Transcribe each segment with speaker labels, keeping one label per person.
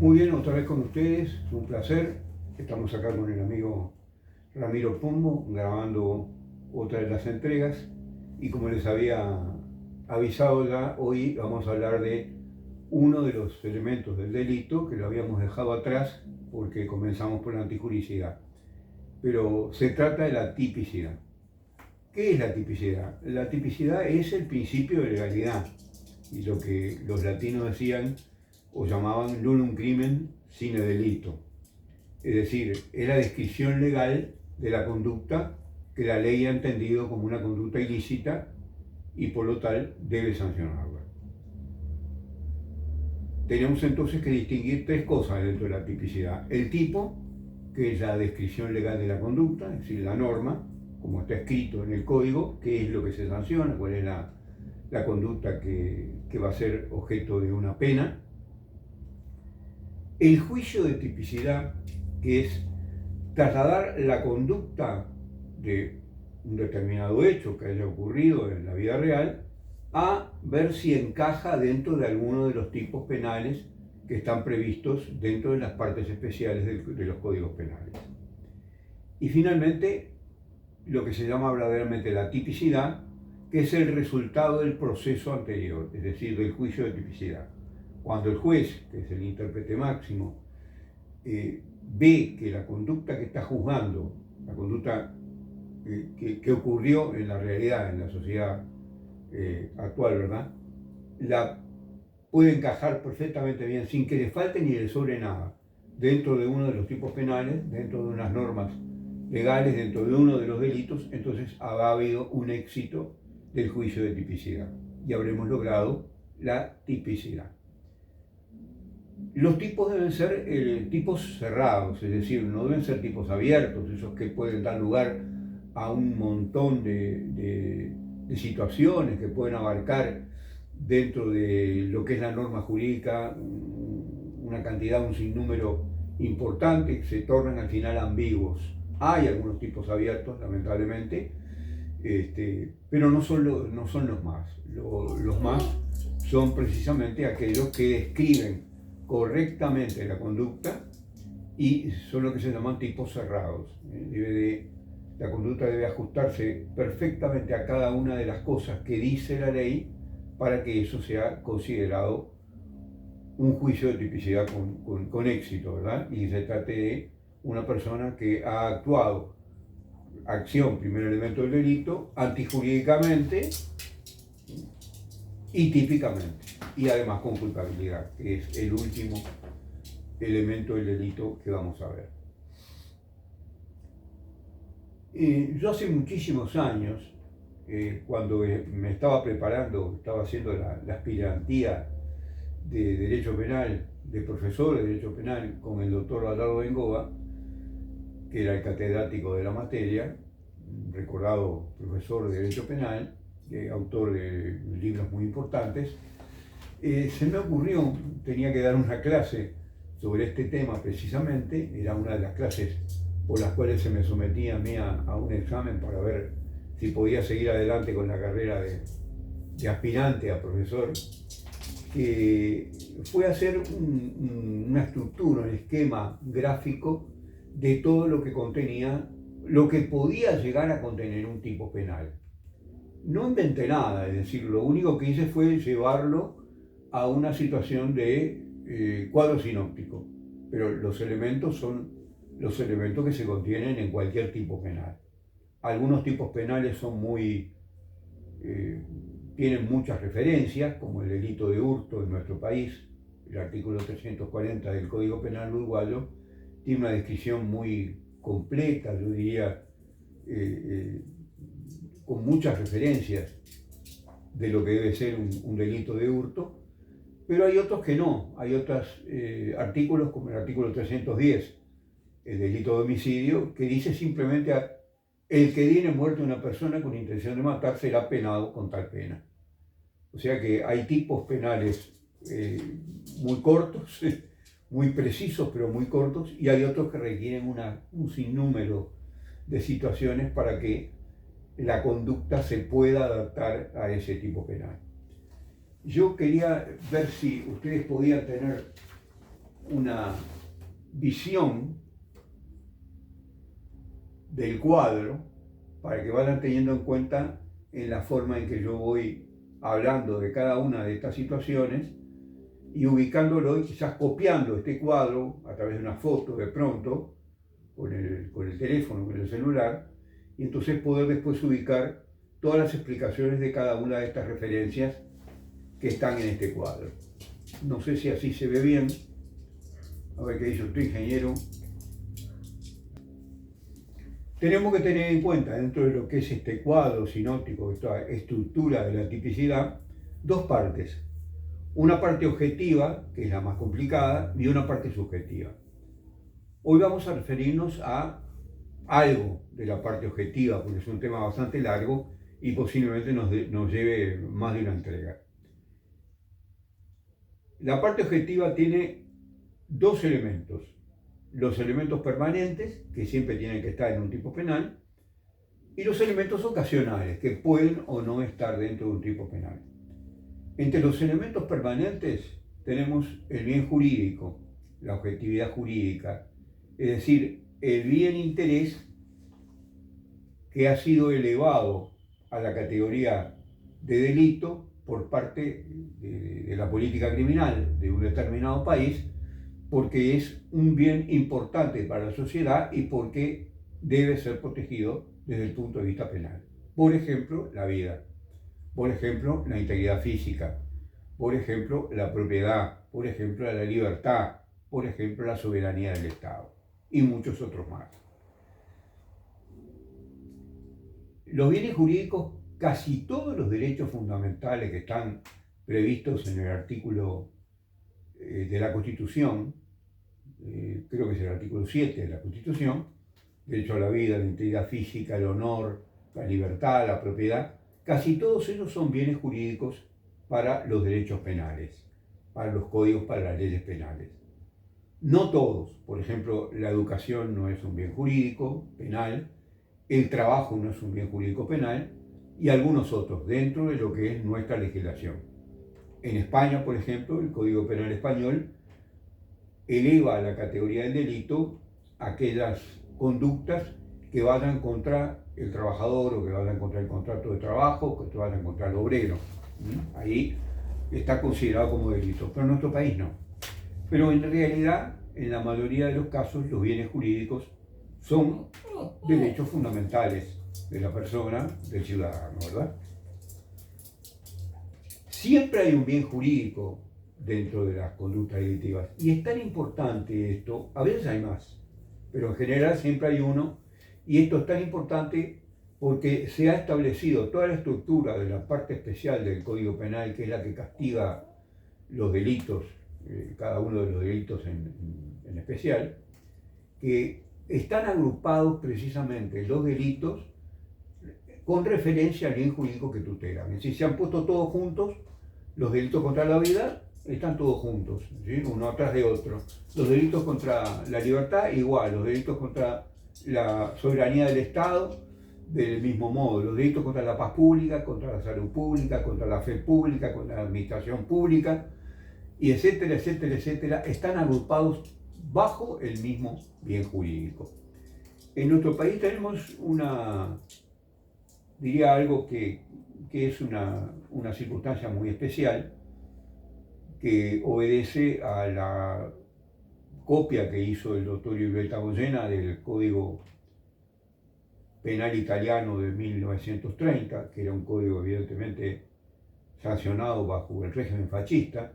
Speaker 1: Muy bien, otra vez con ustedes, un placer. Estamos acá con el amigo Ramiro Pombo grabando otra de las entregas y como les había avisado ya, hoy vamos a hablar de uno de los elementos del delito que lo habíamos dejado atrás porque comenzamos por la antijuricidad. Pero se trata de la tipicidad. ¿Qué es la tipicidad? La tipicidad es el principio de legalidad y lo que los latinos decían o llamaban nullum crimen sine delito. Es decir, es la descripción legal de la conducta que la ley ha entendido como una conducta ilícita y por lo tal debe sancionarla. Tenemos entonces que distinguir tres cosas dentro de la tipicidad. El tipo, que es la descripción legal de la conducta, es decir, la norma, como está escrito en el código, qué es lo que se sanciona, cuál es la conducta que va a ser objeto de una pena. El juicio de tipicidad, que es trasladar la conducta de un determinado hecho que haya ocurrido en la vida real a ver si encaja dentro de alguno de los tipos penales que están previstos dentro de las partes especiales de los códigos penales. Y finalmente, lo que se llama verdaderamente la tipicidad, que es el resultado del proceso anterior, es decir, del juicio de tipicidad. Cuando el juez, que es el intérprete máximo, ve que la conducta que está juzgando, la conducta que ocurrió en la realidad, en la sociedad actual, ¿verdad? La puede encajar perfectamente bien, sin que le falte ni le sobre nada, dentro de uno de los tipos penales, dentro de unas normas legales, dentro de uno de los delitos, entonces habrá habido un éxito del juicio de tipicidad y habremos logrado la tipicidad. Los tipos deben ser tipos cerrados, es decir, no deben ser tipos abiertos, esos que pueden dar lugar a un montón de situaciones que pueden abarcar dentro de lo que es la norma jurídica una cantidad, un sinnúmero importante que se tornan al final ambiguos. Hay algunos tipos abiertos, lamentablemente, pero no son los más. Los más son precisamente aquellos que describen correctamente la conducta y son lo que se llaman tipos cerrados. La conducta debe ajustarse perfectamente a cada una de las cosas que dice la ley para que eso sea considerado un juicio de tipicidad con éxito, ¿verdad? Y se trate de una persona que ha actuado, acción, primer elemento del delito, antijurídicamente y típicamente, y además con culpabilidad, que es el último elemento del delito que vamos a ver. Yo hace muchísimos años, cuando me estaba preparando, estaba haciendo la aspirantía de Derecho Penal, de profesor de Derecho Penal con el doctor Adardo Bengoa, que era el catedrático de la materia, recordado profesor de Derecho Penal, autor de libros muy importantes, se me ocurrió, tenía que dar una clase sobre este tema precisamente, era una de las clases por las cuales se me sometía a mí a un examen para ver si podía seguir adelante con la carrera de aspirante a profesor, fue hacer una estructura, un esquema gráfico de todo lo que contenía, lo que podía llegar a contener un tipo penal. No inventé nada, es decir, lo único que hice fue llevarlo a una situación de cuadro sinóptico, pero los elementos son los elementos que se contienen en cualquier tipo penal. Algunos tipos penales son tienen muchas referencias, como el delito de hurto en nuestro país. El artículo 340 del Código Penal uruguayo tiene una descripción muy completa, yo diría, con muchas referencias de lo que debe ser un delito de hurto, pero hay otros que no. Hay otros artículos, como el artículo 310, el delito de homicidio, que dice simplemente el que diere muerte a una persona con intención de matar será penado con tal pena. O sea que hay tipos penales muy cortos, muy precisos pero muy cortos, y hay otros que requieren un sinnúmero de situaciones para que la conducta se pueda adaptar a ese tipo penal. Yo quería ver si ustedes podían tener una visión del cuadro para que vayan teniendo en cuenta en la forma en que yo voy hablando de cada una de estas situaciones y ubicándolo y quizás copiando este cuadro a través de una foto de pronto con el teléfono, con el celular, y entonces poder después ubicar todas las explicaciones de cada una de estas referencias que están en este cuadro. No sé si así se ve bien. A ver qué dice usted, ingeniero. Tenemos que tener en cuenta, dentro de lo que es este cuadro sinóptico, esta estructura de la tipicidad, dos partes. Una parte objetiva, que es la más complicada, y una parte subjetiva. Hoy vamos a referirnos a algo de la parte objetiva, porque es un tema bastante largo y posiblemente nos lleve más de una entrega. La parte objetiva tiene dos elementos. Los elementos permanentes, que siempre tienen que estar en un tipo penal, y los elementos ocasionales, que pueden o no estar dentro de un tipo penal. Entre los elementos permanentes tenemos el bien jurídico, la objetividad jurídica, es decir, el bien interés que ha sido elevado a la categoría de delito por parte de la política criminal de un determinado país, porque es un bien importante para la sociedad y porque debe ser protegido desde el punto de vista penal. Por ejemplo, la vida, por ejemplo, la integridad física, por ejemplo, la propiedad, por ejemplo, la libertad, por ejemplo, la soberanía del Estado y muchos otros más. Los bienes jurídicos, casi todos los derechos fundamentales que están previstos en el artículo de la Constitución, creo que es el artículo 7 de la Constitución, derecho a la vida, la integridad física, el honor, la libertad, la propiedad, casi todos ellos son bienes jurídicos para los derechos penales, para los códigos, para las leyes penales. No todos, por ejemplo, la educación no es un bien jurídico penal, el trabajo no es un bien jurídico penal y algunos otros dentro de lo que es nuestra legislación. En España, por ejemplo, el Código Penal español eleva a la categoría del delito aquellas conductas que vayan contra el trabajador o que vayan contra el contrato de trabajo, que vayan contra el obrero. Ahí está considerado como delito, pero en nuestro país no. Pero en realidad, en la mayoría de los casos, los bienes jurídicos son derechos fundamentales de la persona, del ciudadano, ¿verdad? Siempre hay un bien jurídico dentro de las conductas delictivas. Y es tan importante esto, a veces hay más, pero en general siempre hay uno, y esto es tan importante porque se ha establecido toda la estructura de la parte especial del Código Penal, que es la que castiga los delitos, cada uno de los delitos en especial, que están agrupados precisamente los delitos con referencia al bien jurídico que tutelan. Es decir, se han puesto todos juntos, los delitos contra la vida están todos juntos, ¿sí? Uno atrás de otro. Los delitos contra la libertad, igual, los delitos contra la soberanía del Estado, del mismo modo, los delitos contra la paz pública, contra la salud pública, contra la fe pública, contra la administración pública, y etcétera, etcétera, etcétera, están agrupados bajo el mismo bien jurídico. En nuestro país tenemos diría algo que es una circunstancia muy especial, que obedece a la copia que hizo el doctor Iuleta Goyena del Código Penal Italiano de 1930, que era un código evidentemente sancionado bajo el régimen fascista,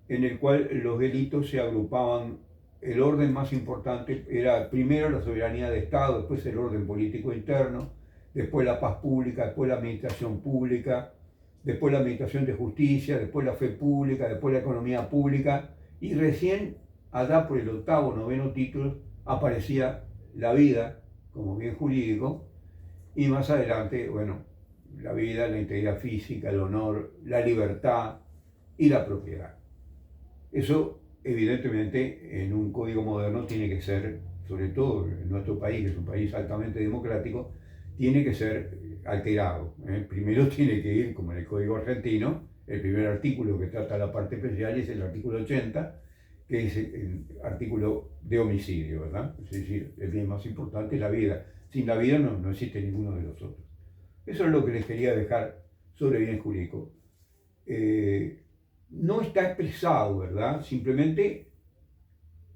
Speaker 1: en el cual los delitos se agrupaban. El orden más importante era primero la soberanía de Estado, después el orden político interno, después la paz pública, después la administración pública, después la administración de justicia, después la fe pública, después la economía pública, y recién allá por el 8º, 9º título aparecía la vida como bien jurídico, y más adelante, bueno, la vida, la integridad física, el honor, la libertad y la propiedad. Eso, evidentemente, en un código moderno tiene que ser, sobre todo en nuestro país, que es un país altamente democrático, tiene que ser alterado. Primero tiene que ir, como en el Código argentino, el primer artículo que trata la parte especial es el artículo 80, que es el artículo de homicidio, ¿verdad? Es decir, el bien más importante es la vida. Sin la vida no existe ninguno de los otros. Eso es lo que les quería dejar sobre bien jurídico. No está expresado, ¿verdad? Simplemente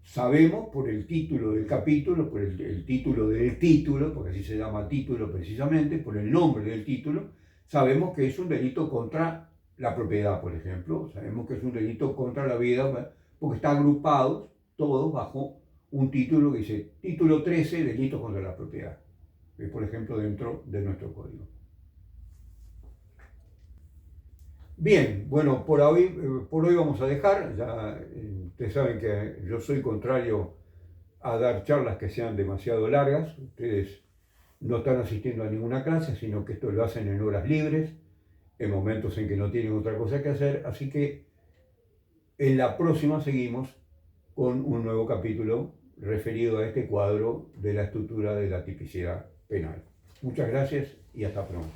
Speaker 1: sabemos por el título del capítulo, por el título del título, porque así se llama título precisamente, por el nombre del título, sabemos que es un delito contra la propiedad, por ejemplo, sabemos que es un delito contra la vida, porque están agrupados todos bajo un título que dice título 13, delitos contra la propiedad, que es, por ejemplo, dentro de nuestro código. Bien, bueno, por hoy vamos a dejar. Ya, ustedes saben que yo soy contrario a dar charlas que sean demasiado largas. Ustedes no están asistiendo a ninguna clase, sino que esto lo hacen en horas libres, en momentos en que no tienen otra cosa que hacer. Así que en la próxima seguimos con un nuevo capítulo referido a este cuadro de la estructura de la tipicidad penal. Muchas gracias y hasta pronto.